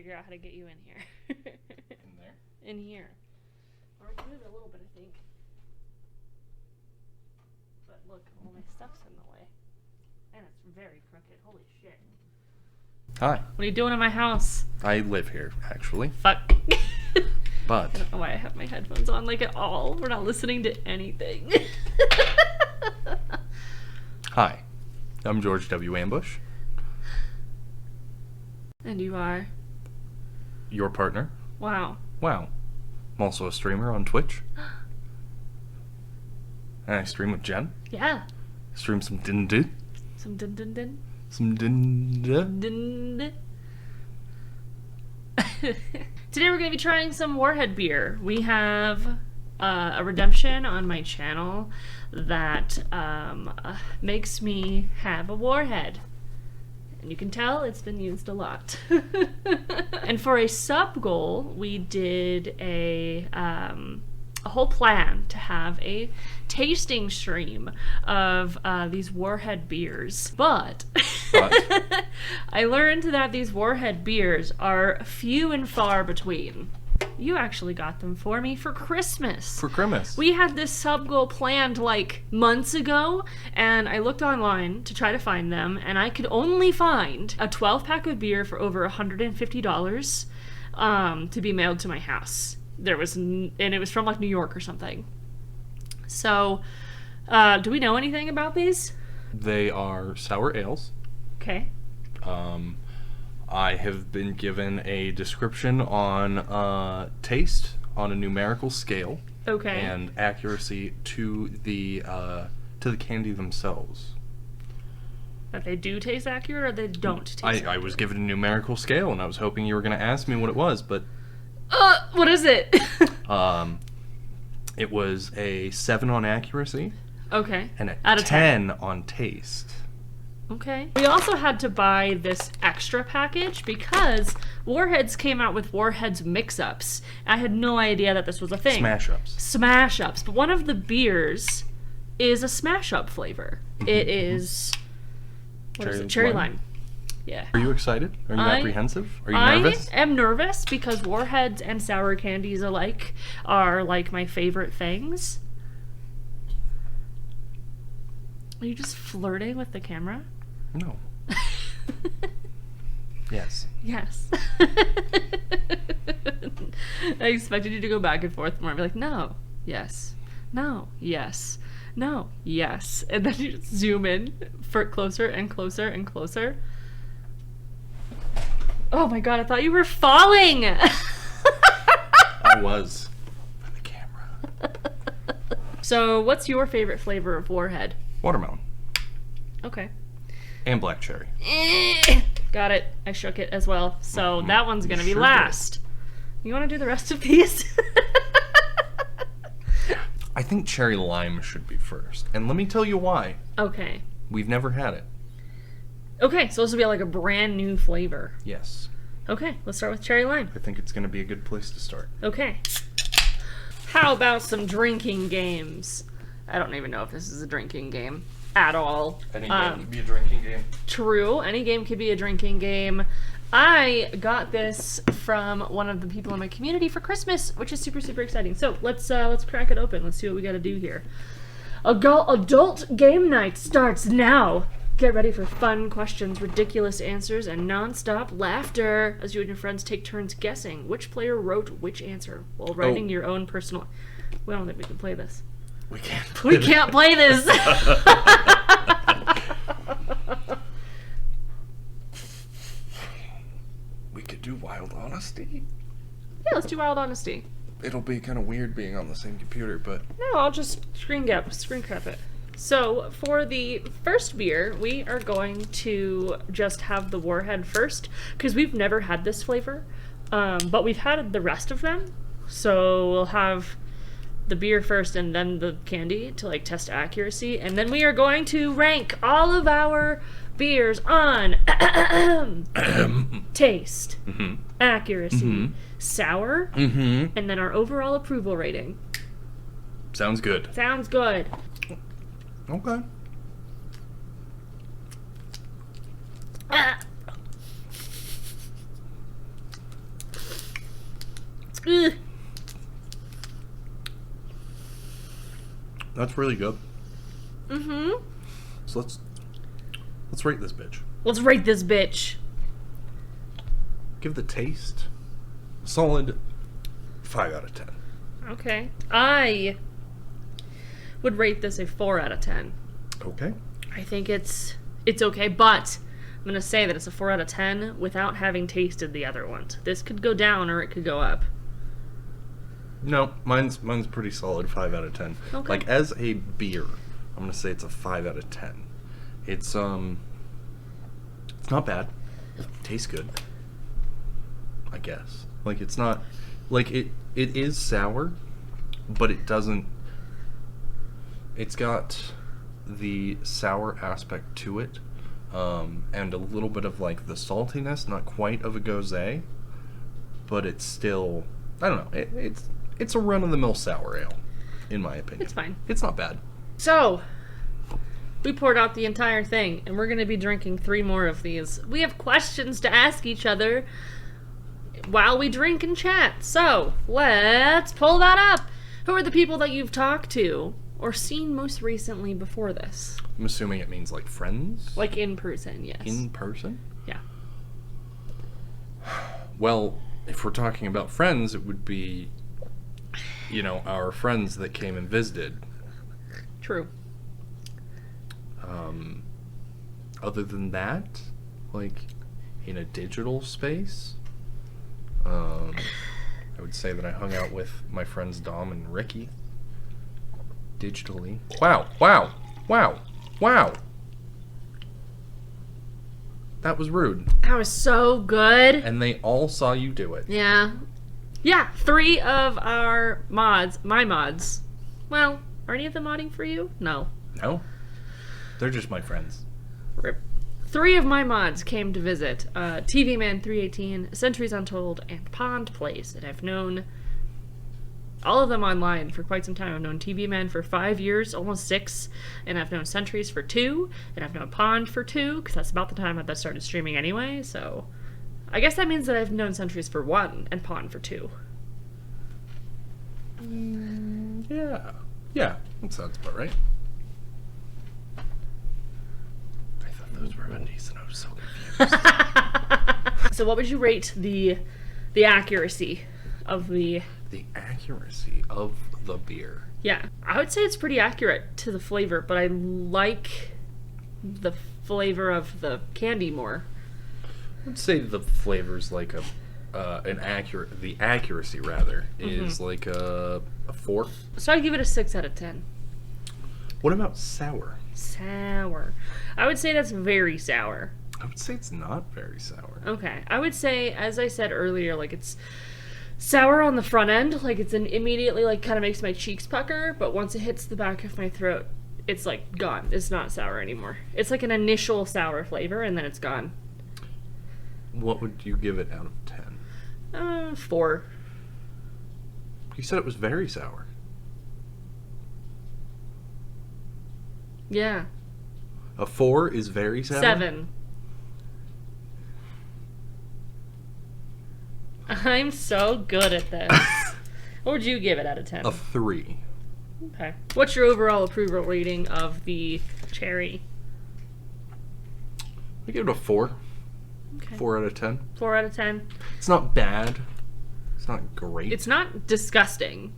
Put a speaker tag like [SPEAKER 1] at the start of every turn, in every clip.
[SPEAKER 1] figure out how to get you in here.
[SPEAKER 2] In there?
[SPEAKER 1] In here. Or I can move it a little bit, I think. But look, all my stuff's in the way. And it's very crooked. Holy shit.
[SPEAKER 2] Hi.
[SPEAKER 1] What are you doing in my house?
[SPEAKER 2] I live here, actually.
[SPEAKER 1] Fuck.
[SPEAKER 2] But
[SPEAKER 1] I don't know why I have my headphones on like at all. We're not listening to anything.
[SPEAKER 2] hi, I'm George W. Ambush,
[SPEAKER 1] And you are?
[SPEAKER 2] your partner.
[SPEAKER 1] Wow.
[SPEAKER 2] Wow. I'm also a streamer on Twitch. And I stream with Jen.
[SPEAKER 1] Yeah.
[SPEAKER 2] Stream some din-din.
[SPEAKER 1] Some dun dun dun.
[SPEAKER 2] Some din-din.
[SPEAKER 1] Dun dun. Today we're going to be trying some Warhead beer. We have a redemption on my channel that makes me have a Warhead. And you can tell it's been used a lot. And for a sub goal, we did a whole plan to have a tasting stream of these Warhead beers. But I learned that these Warhead beers are few and far between. You actually got them for me for Christmas.
[SPEAKER 2] For Christmas.
[SPEAKER 1] We had this sub goal planned like months ago, and I looked online to try to find them, and I could only find a 12-pack of beer for over $150 to be mailed to my house. And it was from like New York or something. So, do we know anything about these?
[SPEAKER 2] They are sour ales.
[SPEAKER 1] Okay.
[SPEAKER 2] I have been given a description on taste on a numerical scale.
[SPEAKER 1] Okay.
[SPEAKER 2] And accuracy to the candy themselves.
[SPEAKER 1] That they do taste accurate or they don't taste accurate?
[SPEAKER 2] I was given a numerical scale, and I was hoping you were going to ask me what it was, but...
[SPEAKER 1] What is it?
[SPEAKER 2] It was a 7 on accuracy.
[SPEAKER 1] Okay.
[SPEAKER 2] And a
[SPEAKER 1] Out of
[SPEAKER 2] 10 on taste.
[SPEAKER 1] Okay. We also had to buy this extra package because Warheads came out with Warheads mix-ups. I had no idea that this was a thing.
[SPEAKER 2] Smash-ups.
[SPEAKER 1] Smash-ups. But one of the beers is a smash-up flavor. It is... What is it? Cherry lime. Yeah.
[SPEAKER 2] Are you excited? Are you apprehensive? Are you nervous?
[SPEAKER 1] I am nervous because Warheads and sour candies alike are like my favorite things. Are you just flirting with the camera?
[SPEAKER 2] No. Yes.
[SPEAKER 1] Yes. I expected you to go back and forth more and be like, no, yes, no, yes, no, yes. And then you just zoom in for closer and closer and closer. Oh my god, I thought you were falling!
[SPEAKER 2] I was. For the camera.
[SPEAKER 1] So, what's your favorite flavor of Warhead?
[SPEAKER 2] Watermelon.
[SPEAKER 1] Okay.
[SPEAKER 2] And black cherry.
[SPEAKER 1] Got it. I shook it as well. So that one's gonna be
[SPEAKER 2] sure
[SPEAKER 1] last. You wanna do the rest of these?
[SPEAKER 2] I think cherry lime should be first. And let me tell you why.
[SPEAKER 1] Okay.
[SPEAKER 2] We've never had it.
[SPEAKER 1] Okay, so this will be like a brand new flavor.
[SPEAKER 2] Yes.
[SPEAKER 1] Okay, let's start with cherry lime.
[SPEAKER 2] I think it's going to be a good place to start.
[SPEAKER 1] Okay. How about some drinking games? I don't even know if this is a drinking game at all.
[SPEAKER 2] Any game could be a drinking game.
[SPEAKER 1] True, any game could be a drinking game. I got this from one of the people in my community for Christmas, which is super, super exciting. So let's crack it open. Let's see what we got to do here. Adult game night starts now. Get ready for fun questions, ridiculous answers, and non-stop laughter as you and your friends take turns guessing which player wrote which answer while writing your own personal... We don't think we can play this.
[SPEAKER 2] We can't play
[SPEAKER 1] We can't play this!
[SPEAKER 2] We could do Wild Honesty.
[SPEAKER 1] Yeah, let's do Wild Honesty.
[SPEAKER 2] It'll be kind of weird being on the same computer, but...
[SPEAKER 1] No, I'll just screen cap it. So, for the first beer, we are going to just have the Warhead first, because we've never had this flavor, but we've had the rest of them, so we'll have the beer first and then the candy to, like, test accuracy, and then we are going to rank all of our beers on taste, accuracy, sour, and then our overall approval rating.
[SPEAKER 2] Sounds good.
[SPEAKER 1] Sounds good.
[SPEAKER 2] Okay.
[SPEAKER 1] Ugh.
[SPEAKER 2] That's really good.
[SPEAKER 1] Mm-hmm.
[SPEAKER 2] So let's rate this bitch.
[SPEAKER 1] Let's rate this bitch.
[SPEAKER 2] Give the taste a solid 5 out of 10.
[SPEAKER 1] Okay. I would rate this a 4 out of 10.
[SPEAKER 2] Okay.
[SPEAKER 1] I think it's okay, but I'm going to say that it's a 4 out of 10 without having tasted the other ones. This could go down or it could go up.
[SPEAKER 2] No, mine's pretty solid, 5 out of 10.
[SPEAKER 1] Okay.
[SPEAKER 2] Like, as a beer, I'm gonna say it's a 5 out of 10. It's not bad. It tastes good, I guess. Like, it's not, like, it is sour, but it doesn't, it's got the sour aspect to it, and a little bit of, like, the saltiness, not quite of a gosé, but it's still, I don't know, it's a run-of-the-mill sour ale, in my opinion.
[SPEAKER 1] It's fine.
[SPEAKER 2] It's not bad.
[SPEAKER 1] So, we poured out the entire thing, and we're going to be drinking 3 more of these. We have questions to ask each other while we drink and chat. So, let's pull that up. Who are the people that you've talked to or seen most recently before this?
[SPEAKER 2] I'm assuming it means, like, friends?
[SPEAKER 1] Like in person, yes.
[SPEAKER 2] In person?
[SPEAKER 1] Yeah.
[SPEAKER 2] Well, if we're talking about friends, it would be, you know, our friends that came and visited.
[SPEAKER 1] True.
[SPEAKER 2] Other than that, like, in a digital space, I would say that I hung out with my friends Dom and Ricky digitally. Wow. That was rude.
[SPEAKER 1] That was so good.
[SPEAKER 2] And they all saw you do it.
[SPEAKER 1] Yeah. Yeah, 3 of our mods, my mods. Well, are any of them modding for you? No.
[SPEAKER 2] No? They're just my friends.
[SPEAKER 1] Rip. 3 of my mods came to visit. TV Man 318, Centuries Untold, and Pond Place. And I've known all of them online for quite some time. I've known TV Man for 5 years, almost 6. And I've known Centuries for 2. And I've known Pond for 2, because that's about the time that I started streaming anyway. So I guess that means that I've known Centuries for 1 and Pond for 2.
[SPEAKER 2] Yeah. Yeah, that sounds about right. I thought those were undies and I was so confused.
[SPEAKER 1] So what would you rate the accuracy of the...
[SPEAKER 2] The accuracy of the beer.
[SPEAKER 1] Yeah, I would say it's pretty accurate to the flavor, but I like the flavor of the candy more.
[SPEAKER 2] I would say the flavor's like the accuracy rather is like a 4.
[SPEAKER 1] So I'd give it a 6 out of 10.
[SPEAKER 2] What about sour?
[SPEAKER 1] Sour. I would say that's very sour.
[SPEAKER 2] I would say it's not very sour.
[SPEAKER 1] Okay. I would say, as I said earlier, like it's sour on the front end, like it's immediately like kind of makes my cheeks pucker, but once it hits the back of my throat, it's like gone. It's not sour anymore. It's like an initial sour flavor and then it's gone.
[SPEAKER 2] What would you give it out of 10?
[SPEAKER 1] 4.
[SPEAKER 2] You said it was very sour.
[SPEAKER 1] Yeah.
[SPEAKER 2] A 4 is very sour?
[SPEAKER 1] 7. I'm so good at this. What would you give it out of 10?
[SPEAKER 2] A 3.
[SPEAKER 1] Okay. What's your overall approval rating of the cherry?
[SPEAKER 2] I give it a 4.
[SPEAKER 1] Okay.
[SPEAKER 2] 4 out of 10.
[SPEAKER 1] 4 out of 10.
[SPEAKER 2] It's not bad. It's not great.
[SPEAKER 1] It's not disgusting.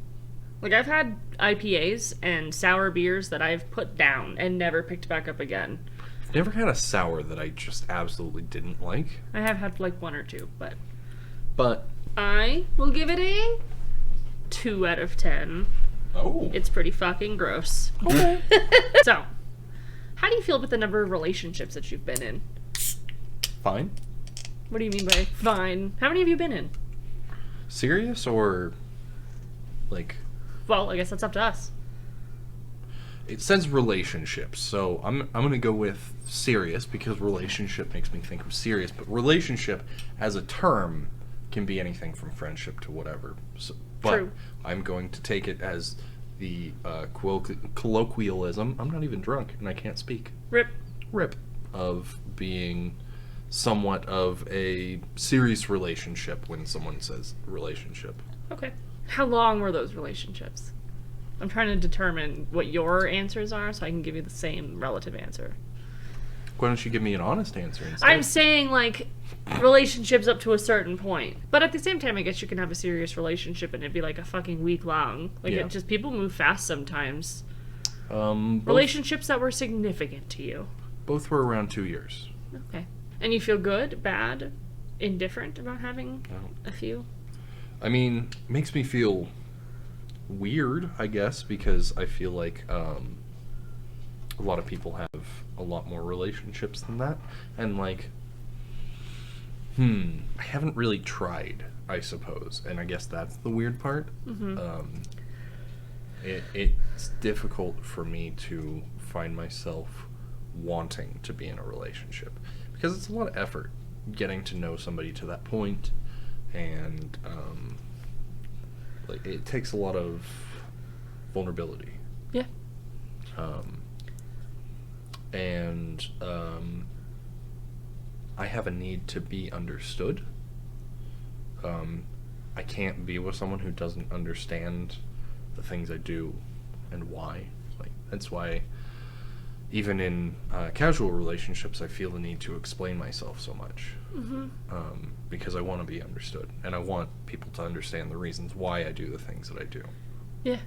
[SPEAKER 1] Like, I've had IPAs and sour beers that I've put down and never picked back up again.
[SPEAKER 2] I've never had a sour that I just absolutely didn't like.
[SPEAKER 1] I have had like 1 or 2, but I will give it a 2 out of 10.
[SPEAKER 2] Oh.
[SPEAKER 1] It's pretty fucking gross.
[SPEAKER 2] Okay.
[SPEAKER 1] So, how do you feel about the number of relationships that you've been in?
[SPEAKER 2] Fine.
[SPEAKER 1] What do you mean by fine? How many have you been in?
[SPEAKER 2] Serious or like?
[SPEAKER 1] Well, I guess that's up to us.
[SPEAKER 2] It says relationships, so I'm gonna go with serious because relationship makes me think of serious. But relationship as a term can be anything from friendship to whatever. So, but
[SPEAKER 1] True.
[SPEAKER 2] I'm going to take it as the colloquialism. I'm not even drunk and I can't speak. Rip of being somewhat of a serious relationship when someone says relationship.
[SPEAKER 1] Okay. How long were those relationships? I'm trying to determine what your answers are so I can give you the same relative answer.
[SPEAKER 2] Why don't you give me an honest answer instead?
[SPEAKER 1] I'm saying, like, relationships up to a certain point. But at the same time, I guess you can have a serious relationship and it'd be, like, a fucking week long. Like,
[SPEAKER 2] Yeah.
[SPEAKER 1] it just, people move fast sometimes.
[SPEAKER 2] Both,
[SPEAKER 1] Relationships that were significant to you.
[SPEAKER 2] both were around 2 years.
[SPEAKER 1] Okay. And you feel good, bad, indifferent about having a few?
[SPEAKER 2] I mean, makes me feel weird, I guess, because I feel like a lot of people have a lot more relationships than that. And, like, I haven't really tried, I suppose. And I guess that's the weird part.
[SPEAKER 1] Mm-hmm.
[SPEAKER 2] It's difficult for me to find myself wanting to be in a relationship because it's a lot of effort getting to know somebody to that point, and like it takes a lot of vulnerability.
[SPEAKER 1] Yeah.
[SPEAKER 2] And I have a need to be understood. I can't be with someone who doesn't understand the things I do and why. Like, that's why even in casual relationships I feel the need to explain myself so much.
[SPEAKER 1] Mm-hmm.
[SPEAKER 2] Because I want to be understood and I want people to understand the reasons why I do the things that I do.
[SPEAKER 1] Yeah.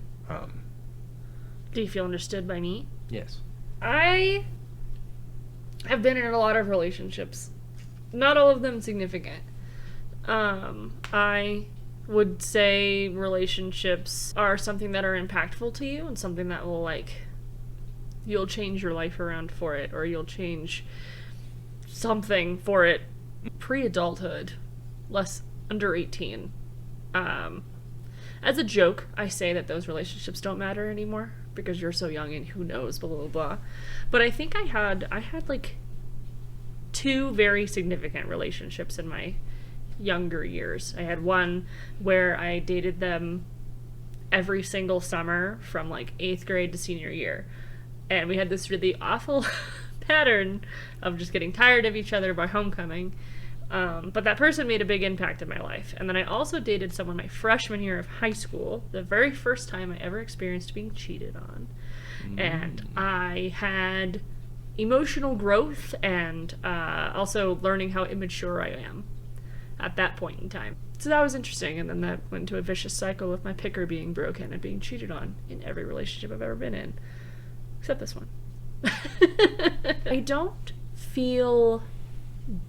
[SPEAKER 1] Do you feel understood by me?
[SPEAKER 2] Yes.
[SPEAKER 1] I have been in a lot of relationships. Not all of them significant. I would say relationships are something that are impactful to you and something that will, like, you'll change your life around for it, or you'll change something for it pre-adulthood, less under 18. As a joke, I say that those relationships don't matter anymore because you're so young and who knows, blah, blah, blah. But I think I had like 2 very significant relationships in my younger years. I had one where I dated them every single summer from like 8th grade to senior year. And we had this really awful pattern of just getting tired of each other by homecoming. But that person made a big impact in my life. And then I also dated someone my freshman year of high school, the very first time I ever experienced being cheated on. And I had emotional growth and also learning how immature I am at that point in time. So that was interesting, and then that went into a vicious cycle of my picker being broken and being cheated on in every relationship I've ever been in. Except this one. I don't feel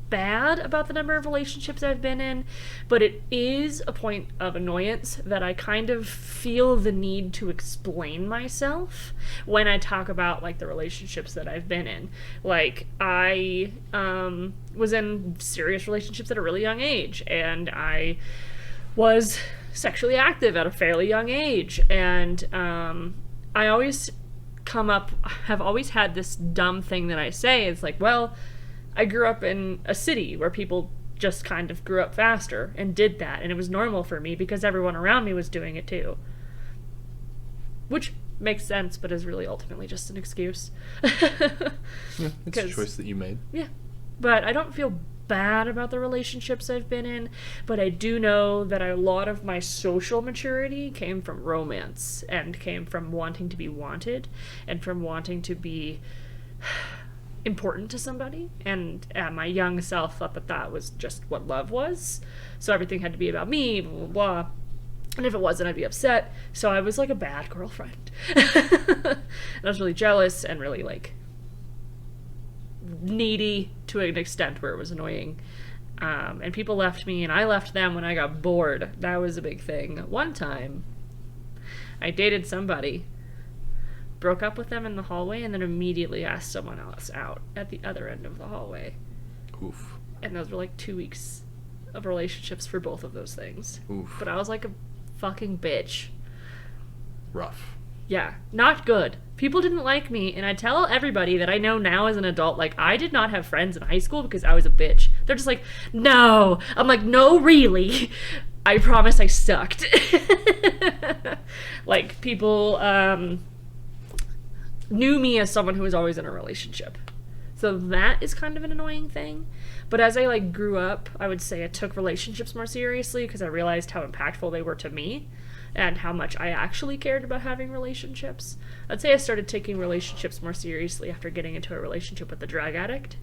[SPEAKER 1] bad about the number of relationships I've been in, but it is a point of annoyance that I kind of feel the need to explain myself when I talk about, like, the relationships that I've been in. Like, I was in serious relationships at a really young age, and I was sexually active at a fairly young age, and I always have always had this dumb thing that I say. It's like, well, I grew up in a city where people just kind of grew up faster and did that, and it was normal for me because everyone around me was doing it too. Which makes sense, but is really ultimately just an excuse.
[SPEAKER 2] Yeah, it's a choice that you made.
[SPEAKER 1] Yeah. But I don't feel bad about the relationships I've been in, but I do know that a lot of my social maturity came from romance and came from wanting to be wanted and from wanting to be important to somebody, and my young self thought that that was just what love was, so everything had to be about me, blah, blah, blah. And if it wasn't, I'd be upset. So I was like a bad girlfriend. And I was really jealous and really, like, needy to an extent where it was annoying. And people left me and I left them when I got bored. That was a big thing. One time I dated somebody, broke up with them in the hallway, and then immediately asked someone else out at the other end of the hallway.
[SPEAKER 2] Oof.
[SPEAKER 1] And those were like 2 weeks of relationships for both of those things.
[SPEAKER 2] Oof.
[SPEAKER 1] But I was like a fucking bitch.
[SPEAKER 2] Rough.
[SPEAKER 1] Yeah, not good. People didn't like me, and I tell everybody that I know now as an adult, like, I did not have friends in high school because I was a bitch. They're just like, no. I'm like, no, really. I promise I sucked. Like, people knew me as someone who was always in a relationship. So that is kind of an annoying thing. But as I like grew up, I would say I took relationships more seriously because I realized how impactful they were to me and how much I actually cared about having relationships. I'd say I started taking relationships more seriously after getting into a relationship with a drug addict.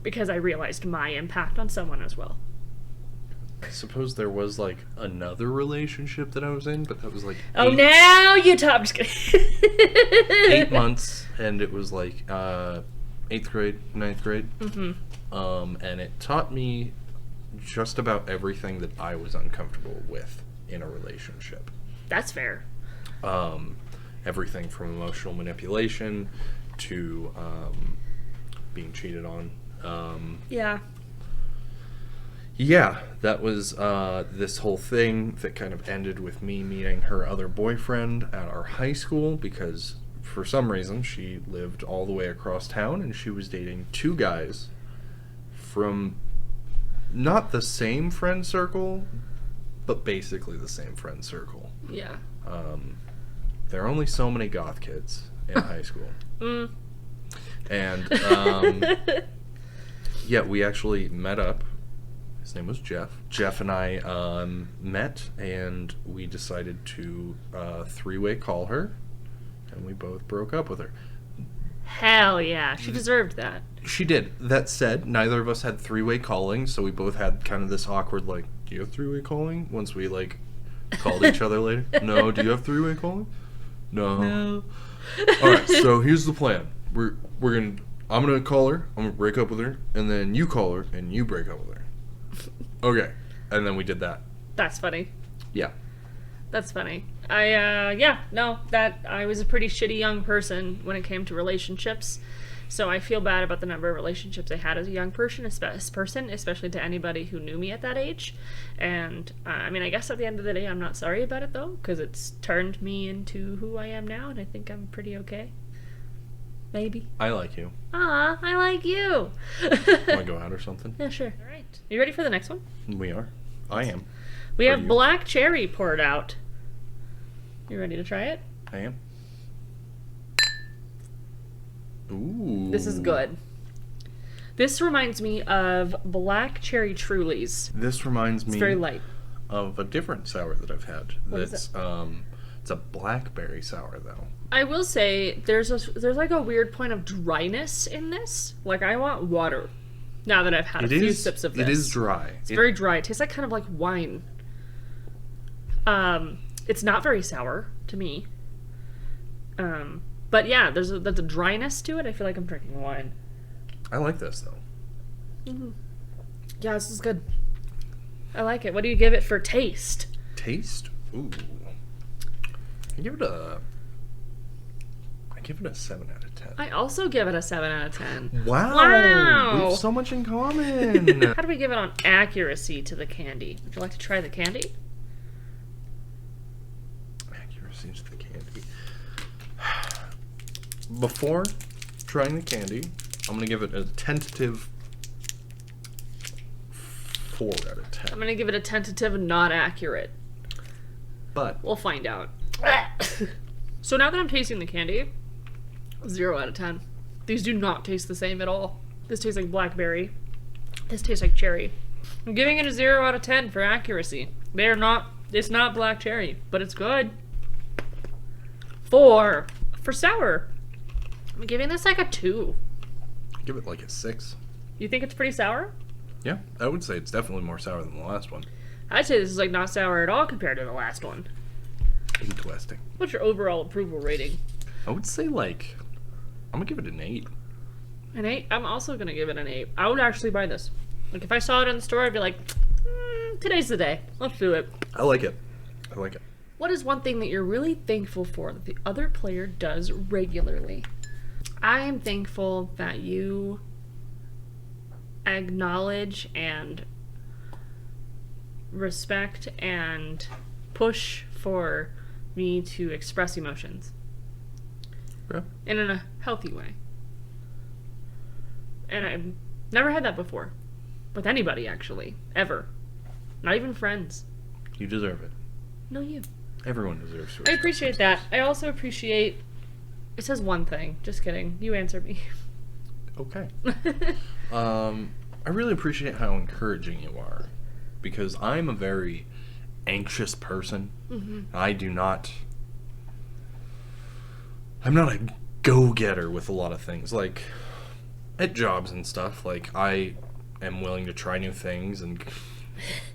[SPEAKER 1] Because I realized my impact on someone as well.
[SPEAKER 2] I suppose there was like another relationship that I was in, but that was like
[SPEAKER 1] Now you talk. Just kidding.
[SPEAKER 2] 8 months, and it was like 8th grade, 9th grade. And it taught me just about everything that I was uncomfortable with in a relationship.
[SPEAKER 1] That's fair.
[SPEAKER 2] Everything from emotional manipulation to being cheated on. Yeah, that was this whole thing that kind of ended with me meeting her other boyfriend at our high school because for some reason she lived all the way across town and she was dating 2 guys from not the same friend circle, but basically the same friend circle.
[SPEAKER 1] Yeah.
[SPEAKER 2] There are only so many goth kids in high school. And yeah, we actually met up. His name was Jeff. Jeff and I met, and we decided to 3-way call her, and we both broke up with her.
[SPEAKER 1] Hell yeah, she deserved that.
[SPEAKER 2] She did. That said, neither of us had 3-way calling, so we both had kind of this awkward, like, do you have 3-way calling? Once we, like, called each other later. No, do you have 3-way calling? No. Alright, so here's the plan. I'm gonna call her, I'm gonna break up with her, and then you call her, and you break up with her. Okay. And then we did that.
[SPEAKER 1] That's funny.
[SPEAKER 2] Yeah.
[SPEAKER 1] That's funny. I was a pretty shitty young person when it came to relationships. So I feel bad about the number of relationships I had as a young person, especially to anybody who knew me at that age. And I mean, I guess at the end of the day, I'm not sorry about it though, because it's turned me into who I am now, and I think I'm pretty okay. Maybe.
[SPEAKER 2] I like you.
[SPEAKER 1] Ah, I like you.
[SPEAKER 2] Want to go out or something?
[SPEAKER 1] Yeah, sure. All right. You ready for the next one?
[SPEAKER 2] We are. I am.
[SPEAKER 1] We have black cherry poured out. You ready to try it?
[SPEAKER 2] I am. Ooh.
[SPEAKER 1] This is good. This reminds me of black cherry Trulies.
[SPEAKER 2] This reminds me.
[SPEAKER 1] It's very light.
[SPEAKER 2] Of a different sour that I've had.
[SPEAKER 1] What is it?
[SPEAKER 2] It's a blackberry sour though.
[SPEAKER 1] I will say there's like a weird point of dryness in this. Like I want water. Now that I've had a few sips of this.
[SPEAKER 2] It is dry.
[SPEAKER 1] It's very dry. It tastes like kind of like wine. It's not very sour to me. But yeah, there's a dryness to it. I feel like I'm drinking wine.
[SPEAKER 2] I like this though.
[SPEAKER 1] Mm-hmm. Yeah, this is good. I like it. What do you give it for taste?
[SPEAKER 2] Taste? Ooh. I give it a 7 out of 10.
[SPEAKER 1] I also give it a 7 out of 10.
[SPEAKER 2] Wow. We have so much in common.
[SPEAKER 1] How do we give it on accuracy to the candy? Would you like to try the candy?
[SPEAKER 2] Accuracy to the candy. Before trying the candy, I'm going to give it a tentative 4 out of 10.
[SPEAKER 1] I'm going to give it a tentative not accurate.
[SPEAKER 2] But
[SPEAKER 1] we'll find out. So now that I'm tasting the candy, 0 out of 10. These do not taste the same at all. This tastes like blackberry. This tastes like cherry. I'm giving it a 0 out of 10 for accuracy. It's not black cherry, but it's good. 4 for sour. I'm giving this like a 2.
[SPEAKER 2] I give it like a 6.
[SPEAKER 1] You think it's pretty sour?
[SPEAKER 2] Yeah, I would say it's definitely more sour than the last one.
[SPEAKER 1] I'd say this is like not sour at all compared to the last one.
[SPEAKER 2] Interesting.
[SPEAKER 1] What's your overall approval rating?
[SPEAKER 2] I would say like, I'm gonna give it an 8.
[SPEAKER 1] An 8? I'm also gonna give it an 8. I would actually buy this. Like if I saw it in the store, I'd be like, today's the day. Let's do it.
[SPEAKER 2] I like it. I like it.
[SPEAKER 1] What is one thing that you're really thankful for that the other player does regularly? I am thankful that you acknowledge and respect and push for me to express emotions.
[SPEAKER 2] Yeah.
[SPEAKER 1] And in a healthy way. And I've never had that before. With anybody, actually. Ever. Not even friends.
[SPEAKER 2] You deserve it.
[SPEAKER 1] No, you.
[SPEAKER 2] Everyone deserves to.
[SPEAKER 1] I appreciate that. I also appreciate It says one thing. Just kidding. You answer me.
[SPEAKER 2] Okay. I really appreciate how encouraging you are, because I'm a very anxious person.
[SPEAKER 1] Mm-hmm.
[SPEAKER 2] I'm not a go-getter with a lot of things, like at jobs and stuff. Like, I am willing to try new things and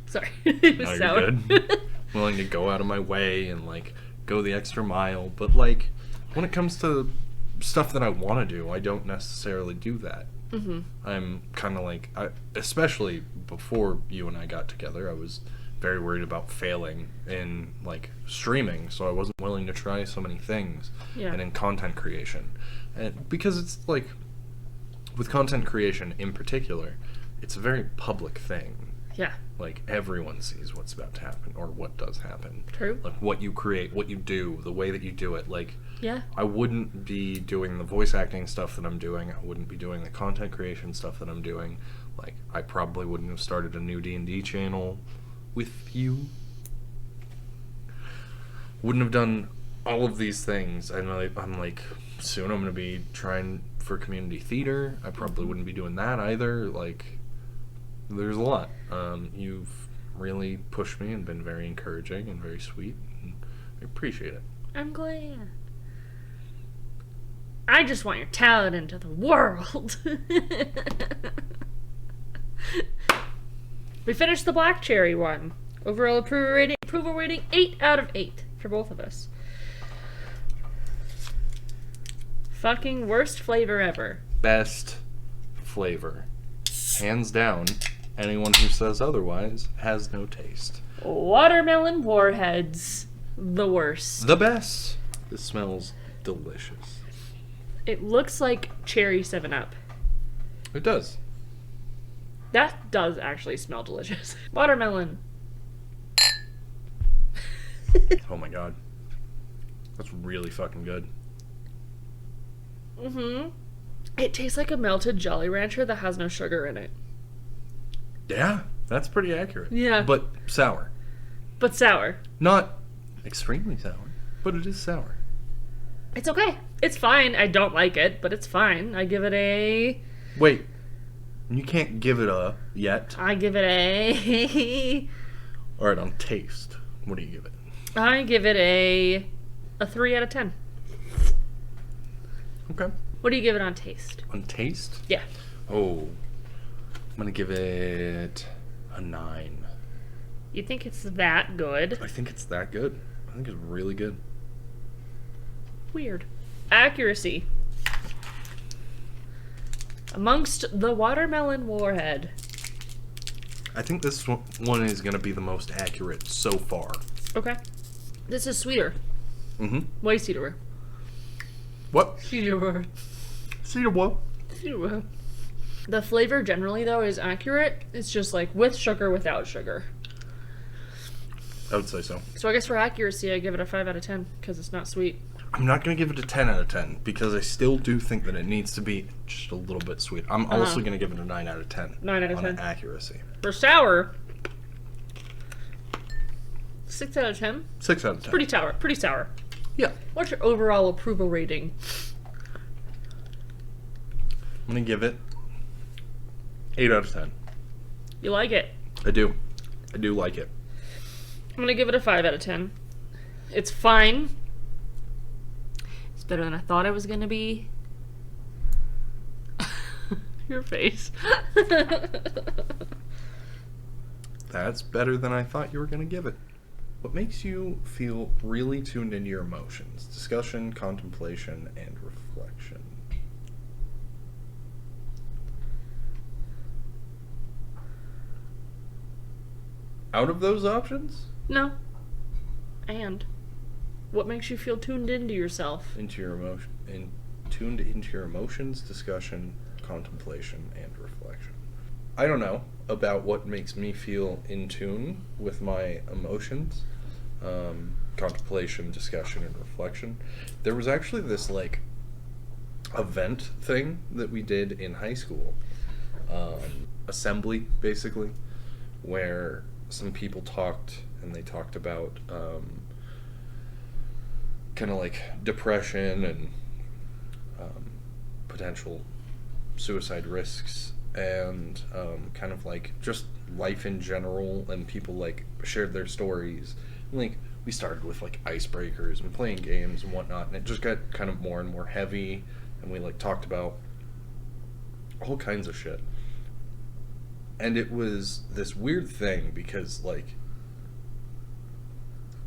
[SPEAKER 1] Sorry. It was
[SPEAKER 2] no,
[SPEAKER 1] sour.
[SPEAKER 2] you're good. Willing to go out of my way and like go the extra mile, but like when it comes to stuff that I want to do, I don't necessarily do that.
[SPEAKER 1] Mm-hmm.
[SPEAKER 2] I'm kind of like, especially before you and I got together, I was very worried about failing in like streaming, so I wasn't willing to try so many things.
[SPEAKER 1] Yeah.
[SPEAKER 2] And in content creation, and because it's like with content creation in particular, it's a very public thing.
[SPEAKER 1] Yeah.
[SPEAKER 2] Like, everyone sees what's about to happen, or what does happen.
[SPEAKER 1] True.
[SPEAKER 2] Like, what you create, what you do, the way that you do it. Like,
[SPEAKER 1] Yeah.
[SPEAKER 2] I wouldn't be doing the voice acting stuff that I'm doing. I wouldn't be doing the content creation stuff that I'm doing. Like, I probably wouldn't have started a new D&D channel with you. Wouldn't have done all of these things. I'm like, soon I'm going to be trying for community theater. I probably wouldn't be doing that either. Like, there's a lot. You've really pushed me and been very encouraging and very sweet. And I appreciate it.
[SPEAKER 1] I'm glad. I just want your talent into the world. We finished the black cherry one. Overall approval rating 8 out of 8 for both of us. Fucking worst flavor ever.
[SPEAKER 2] Best flavor. Hands down. Anyone who says otherwise has no taste.
[SPEAKER 1] Watermelon Warheads. The worst.
[SPEAKER 2] The best. This smells delicious.
[SPEAKER 1] It looks like cherry 7-Up.
[SPEAKER 2] It does.
[SPEAKER 1] That does actually smell delicious. Watermelon.
[SPEAKER 2] Oh my god. That's really fucking good.
[SPEAKER 1] Mm-hmm. It tastes like a melted Jolly Rancher that has no sugar in it.
[SPEAKER 2] Yeah, that's pretty accurate.
[SPEAKER 1] Yeah.
[SPEAKER 2] But sour.
[SPEAKER 1] But sour.
[SPEAKER 2] Not extremely sour, but it is sour.
[SPEAKER 1] It's okay. It's fine. I don't like it, but it's fine. I give it a...
[SPEAKER 2] Wait. You can't give it a yet.
[SPEAKER 1] I give it a...
[SPEAKER 2] Alright, on taste. What do you give it?
[SPEAKER 1] I give it a 3 out of 10.
[SPEAKER 2] Okay.
[SPEAKER 1] What do you give it on taste?
[SPEAKER 2] On taste?
[SPEAKER 1] Yeah.
[SPEAKER 2] Oh. I'm gonna give it a 9.
[SPEAKER 1] You think it's that good?
[SPEAKER 2] I think it's that good. I think it's really good.
[SPEAKER 1] Weird. Accuracy. Amongst the watermelon warhead.
[SPEAKER 2] I think this one is gonna be the most accurate so far.
[SPEAKER 1] Okay. This is sweeter.
[SPEAKER 2] Mm-hmm.
[SPEAKER 1] Way sweeter.
[SPEAKER 2] What?
[SPEAKER 1] Sweeter.
[SPEAKER 2] Cedar what?
[SPEAKER 1] Sweeter. The flavor generally, though, is accurate. It's just like with sugar, without sugar.
[SPEAKER 2] I would say so.
[SPEAKER 1] So I guess for accuracy, I give it a 5 out of 10 because it's not sweet.
[SPEAKER 2] I'm not going to give it a 10 out of 10 because I still do think that it needs to be just a little bit sweet. I'm also going to give it a 9 out of 10.
[SPEAKER 1] 9 out of 10.
[SPEAKER 2] On accuracy.
[SPEAKER 1] For sour, 6 out of 10.
[SPEAKER 2] 6 out of 10.
[SPEAKER 1] Pretty sour. Pretty sour.
[SPEAKER 2] Yeah.
[SPEAKER 1] What's your overall approval rating?
[SPEAKER 2] I'm going to give it 8 out of 10.
[SPEAKER 1] You like it?
[SPEAKER 2] I do. I do like it.
[SPEAKER 1] I'm going to give it a 5 out of 10. It's fine. It's better than I thought it was going to be. Your face.
[SPEAKER 2] That's better than I thought you were going to give it. What makes you feel really tuned into your emotions? Discussion, contemplation, and reflection. Out of those options?
[SPEAKER 1] No. And what makes you feel tuned into yourself?
[SPEAKER 2] Into your emotion, tuned into your emotions, discussion, contemplation, and reflection. I don't know about what makes me feel in tune with my emotions, contemplation, discussion, and reflection. There was actually this like event thing that we did in high school, assembly basically, where some people talked and they talked about kind of like depression and potential suicide risks, and kind of like just life in general, and people like shared their stories. And, like, we started with like icebreakers and playing games and whatnot, and it just got kind of more and more heavy, and we like talked about all kinds of shit. And it was this weird thing because, like,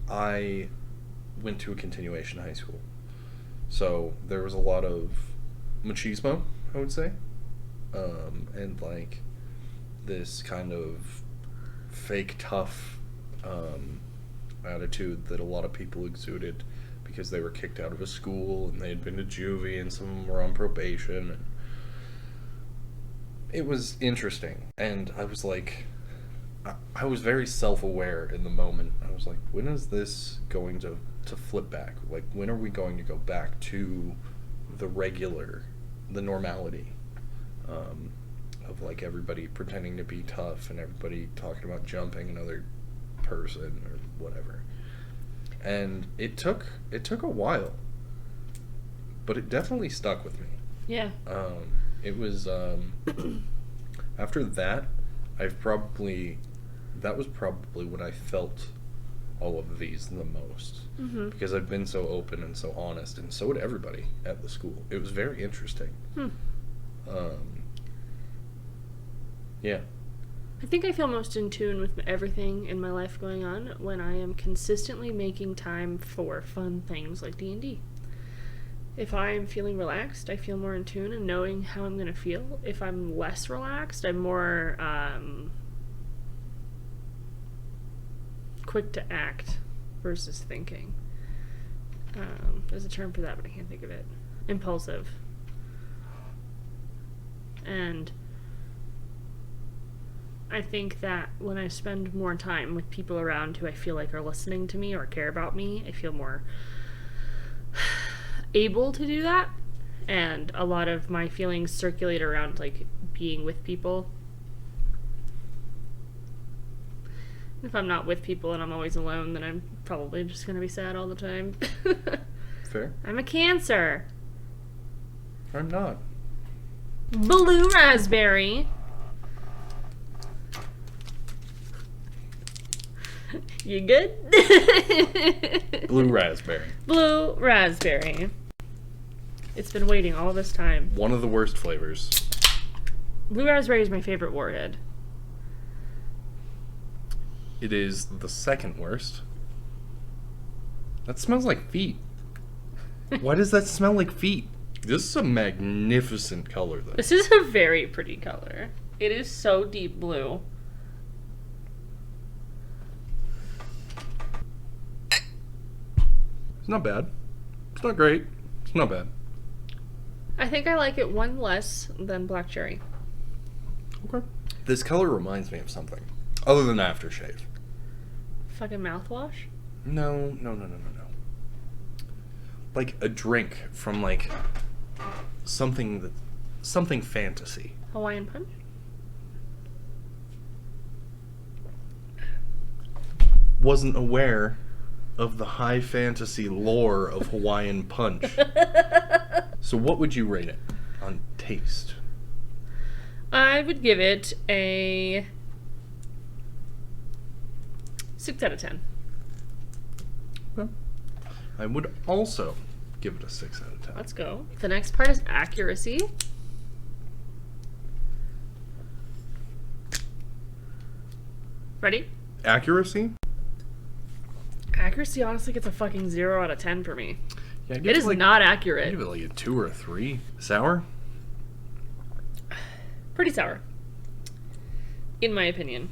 [SPEAKER 2] I went to a continuation high school, so there was a lot of machismo, I would say, and like this kind of fake tough attitude that a lot of people exuded because they were kicked out of a school and they had been to juvie, and some of them were on probation. And it was interesting, and I was like, I was very self-aware in the moment. I was like, when is this going to flip back? Like, when are we going to go back to the normality of like everybody pretending to be tough and everybody talking about jumping another person or whatever. And it took a while, but it definitely stuck with me.
[SPEAKER 1] Yeah.
[SPEAKER 2] It was after that, that was probably when I felt all of these the most, because I've been so open and so honest, and so would everybody at the school. It was very interesting. Yeah.
[SPEAKER 1] I think I feel most in tune with everything in my life going on when I am consistently making time for fun things like D&D. If I'm feeling relaxed, I feel more in tune and knowing how I'm going to feel. If I'm less relaxed, I'm more quick to act versus thinking. There's a term for that, but I can't think of it. Impulsive. And I think that when I spend more time with people around who I feel like are listening to me or care about me, I feel more able to do that. And a lot of my feelings circulate around like being with people. If I'm not with people and I'm always alone, then I'm probably just going to be sad all the time.
[SPEAKER 2] Fair.
[SPEAKER 1] I'm a Cancer.
[SPEAKER 2] I'm not.
[SPEAKER 1] Blue raspberry. You good?
[SPEAKER 2] Blue raspberry.
[SPEAKER 1] Blue raspberry. It's been waiting all this time.
[SPEAKER 2] One of the worst flavors.
[SPEAKER 1] Blue raspberry is my favorite Warhead.
[SPEAKER 2] It is the second worst. That smells like feet. Why does that smell like feet? This is a magnificent color, though.
[SPEAKER 1] This is a very pretty color. It is so deep blue.
[SPEAKER 2] It's not bad. It's not great. It's not bad.
[SPEAKER 1] I think I like it one less than black cherry.
[SPEAKER 2] Okay. This color reminds me of something. Other than aftershave.
[SPEAKER 1] Fucking mouthwash?
[SPEAKER 2] No. Like a drink from like something fantasy.
[SPEAKER 1] Hawaiian Punch?
[SPEAKER 2] Wasn't aware of the high fantasy lore of Hawaiian Punch. So what would you rate it on taste?
[SPEAKER 1] I would give it a 6 out of 10.
[SPEAKER 2] Okay. I would also give it a 6 out of 10.
[SPEAKER 1] Let's go. The next part is accuracy. Ready?
[SPEAKER 2] Accuracy?
[SPEAKER 1] Accuracy honestly gets a fucking 0 out of 10 for me.
[SPEAKER 2] Yeah,
[SPEAKER 1] It is not
[SPEAKER 2] I
[SPEAKER 1] accurate.
[SPEAKER 2] give it like a 2 or a 3. Sour?
[SPEAKER 1] Pretty sour. In my opinion.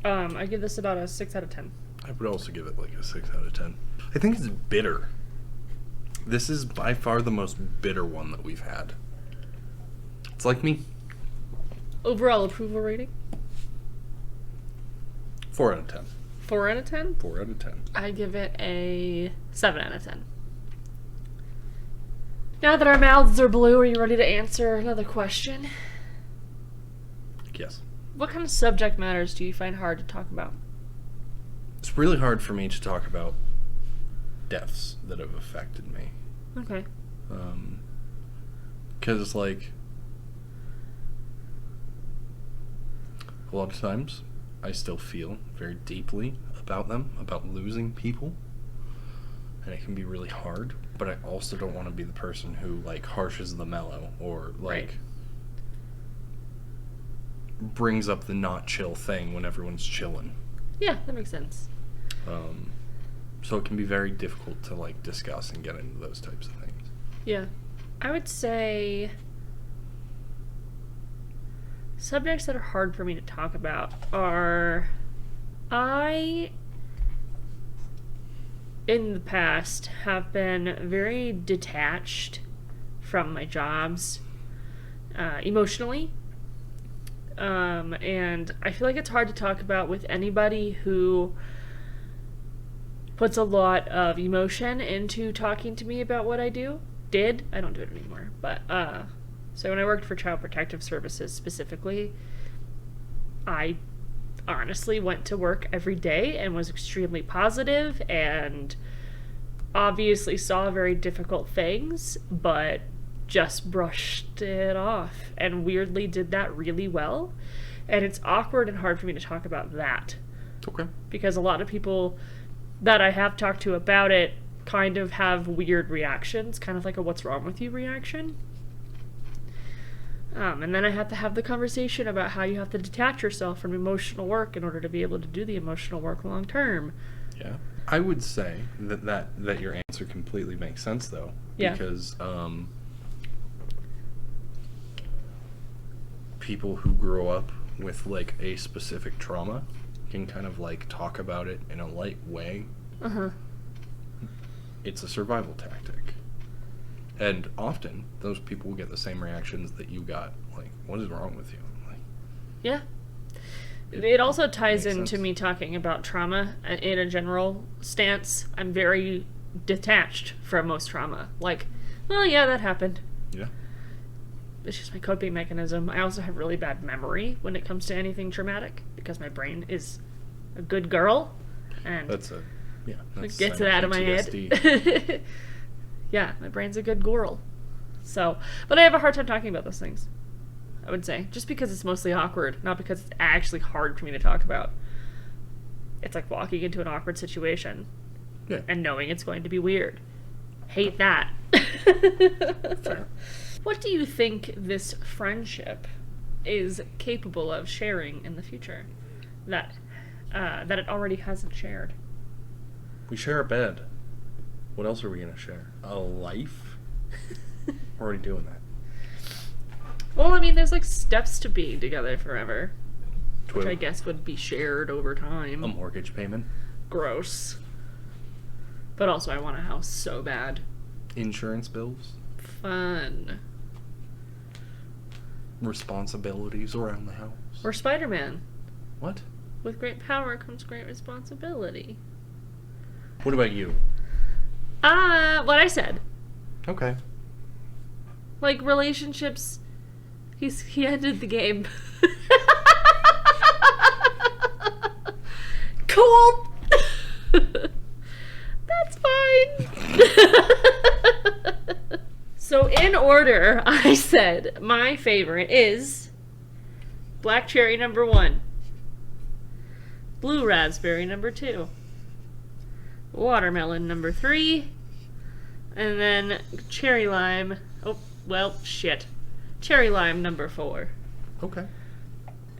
[SPEAKER 1] I give this about a 6 out of 10.
[SPEAKER 2] I would also give it like a 6 out of 10. I think it's bitter. This is by far the most bitter one that we've had. It's like me.
[SPEAKER 1] Overall approval rating?
[SPEAKER 2] 4 out of 10.
[SPEAKER 1] 4 out of 10?
[SPEAKER 2] 4 out of 10.
[SPEAKER 1] I give it a 7 out of 10. Now that our mouths are blue, are you ready to answer another question?
[SPEAKER 2] Yes.
[SPEAKER 1] What kind of subject matters do you find hard to talk about?
[SPEAKER 2] It's really hard for me to talk about deaths that have affected me.
[SPEAKER 1] Okay.
[SPEAKER 2] Because, like, a lot of times I still feel very deeply about them, about losing people. And it can be really hard. But I also don't want to be the person who, like, harshes the mellow or, like,
[SPEAKER 1] Right.
[SPEAKER 2] brings up the not chill thing when everyone's chilling.
[SPEAKER 1] Yeah, that makes sense.
[SPEAKER 2] So it can be very difficult to, like, discuss and get into those types of things.
[SPEAKER 1] Yeah. I would say subjects that are hard for me to talk about are in the past have been very detached from my jobs emotionally. And I feel like it's hard to talk about with anybody who puts a lot of emotion into talking to me about what I do. I don't do it anymore. But, so when I worked for Child Protective Services specifically, I honestly went to work every day and was extremely positive and obviously saw very difficult things, but just brushed it off and weirdly did that really well. And it's awkward and hard for me to talk about that.
[SPEAKER 2] Okay.
[SPEAKER 1] Because a lot of people that I have talked to about it kind of have weird reactions, kind of like a what's wrong with you reaction. And then I have to have the conversation about how you have to detach yourself from emotional work in order to be able to do the emotional work long term.
[SPEAKER 2] Yeah. I would say that your answer completely makes sense, though.
[SPEAKER 1] Yeah.
[SPEAKER 2] Because people who grow up with, like, a specific trauma can kind of, like, talk about it in a light way.
[SPEAKER 1] Uh-huh.
[SPEAKER 2] It's a survival tactic. And often, those people will get the same reactions that you got. Like, what is wrong with you? Like,
[SPEAKER 1] Yeah. It also ties
[SPEAKER 2] makes
[SPEAKER 1] into
[SPEAKER 2] sense.
[SPEAKER 1] me talking about trauma in a general stance. I'm very detached from most trauma. Like, well, yeah, that happened.
[SPEAKER 2] yeah.
[SPEAKER 1] It's just my coping mechanism. I also have really bad memory when it comes to anything traumatic because my brain is a good girl and
[SPEAKER 2] That's
[SPEAKER 1] gets it out of my
[SPEAKER 2] PTSD.
[SPEAKER 1] head. Yeah, my brain's a good girl. So, but I have a hard time talking about those things, I would say. Just because it's mostly awkward, not because it's actually hard for me to talk about. It's like walking into an awkward situation
[SPEAKER 2] Yeah.
[SPEAKER 1] and knowing it's going to be weird. Hate that.
[SPEAKER 2] Fair.
[SPEAKER 1] What do you think this friendship is capable of sharing in the future that it already hasn't shared?
[SPEAKER 2] We share a bed. What else are we going to share? A life? We're already doing that.
[SPEAKER 1] Well, I mean, there's like steps to being together forever, which
[SPEAKER 2] True.
[SPEAKER 1] I guess would be shared over time.
[SPEAKER 2] A mortgage payment.
[SPEAKER 1] Gross. But also, I want a house so bad.
[SPEAKER 2] Insurance bills.
[SPEAKER 1] Fun.
[SPEAKER 2] Responsibilities around the house.
[SPEAKER 1] Or Spider-Man.
[SPEAKER 2] What?
[SPEAKER 1] With great power comes great responsibility.
[SPEAKER 2] What about you?
[SPEAKER 1] What I said.
[SPEAKER 2] Okay.
[SPEAKER 1] Like, relationships, he ended the game. Cool! That's fine. So, in order, I said my favorite is black cherry number 1, blue raspberry number 2, watermelon number 3, and then cherry lime. Oh, well, shit. Cherry lime number 4.
[SPEAKER 2] Okay.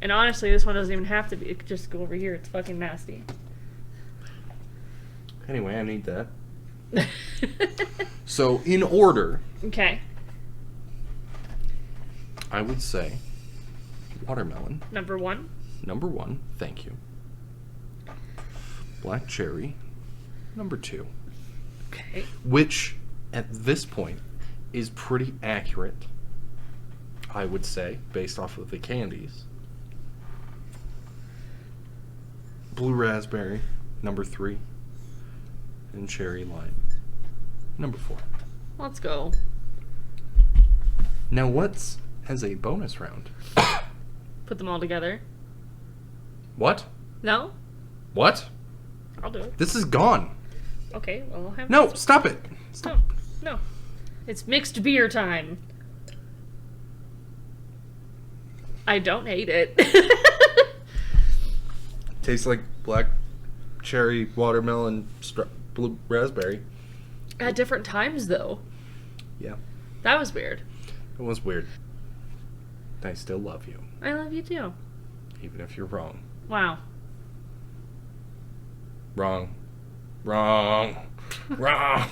[SPEAKER 1] And honestly, this one doesn't even have to be. It could just go over here. It's fucking nasty.
[SPEAKER 2] Anyway, I need that. So, in order,
[SPEAKER 1] Okay.
[SPEAKER 2] I would say watermelon,
[SPEAKER 1] Number 1.
[SPEAKER 2] number 1. Thank you. Black cherry, number 2.
[SPEAKER 1] Okay.
[SPEAKER 2] Which, at this point, is pretty accurate, I would say, based off of the candies. Blue raspberry, number 3. And cherry lime, number 4.
[SPEAKER 1] Let's go.
[SPEAKER 2] Now, what's as a bonus round?
[SPEAKER 1] Put them all together.
[SPEAKER 2] What?
[SPEAKER 1] No?
[SPEAKER 2] What?
[SPEAKER 1] I'll do it.
[SPEAKER 2] This is gone.
[SPEAKER 1] Okay, well, I'll have
[SPEAKER 2] No, stop it. Stop.
[SPEAKER 1] No. No. It's mixed beer time. I don't hate it.
[SPEAKER 2] Tastes like black cherry, watermelon, blue raspberry.
[SPEAKER 1] At different times, though.
[SPEAKER 2] Yeah,
[SPEAKER 1] That was weird.
[SPEAKER 2] it was weird. I still love you,
[SPEAKER 1] I love you too.
[SPEAKER 2] even if you're wrong.
[SPEAKER 1] Wow.
[SPEAKER 2] Wrong. Wrong. Wrong.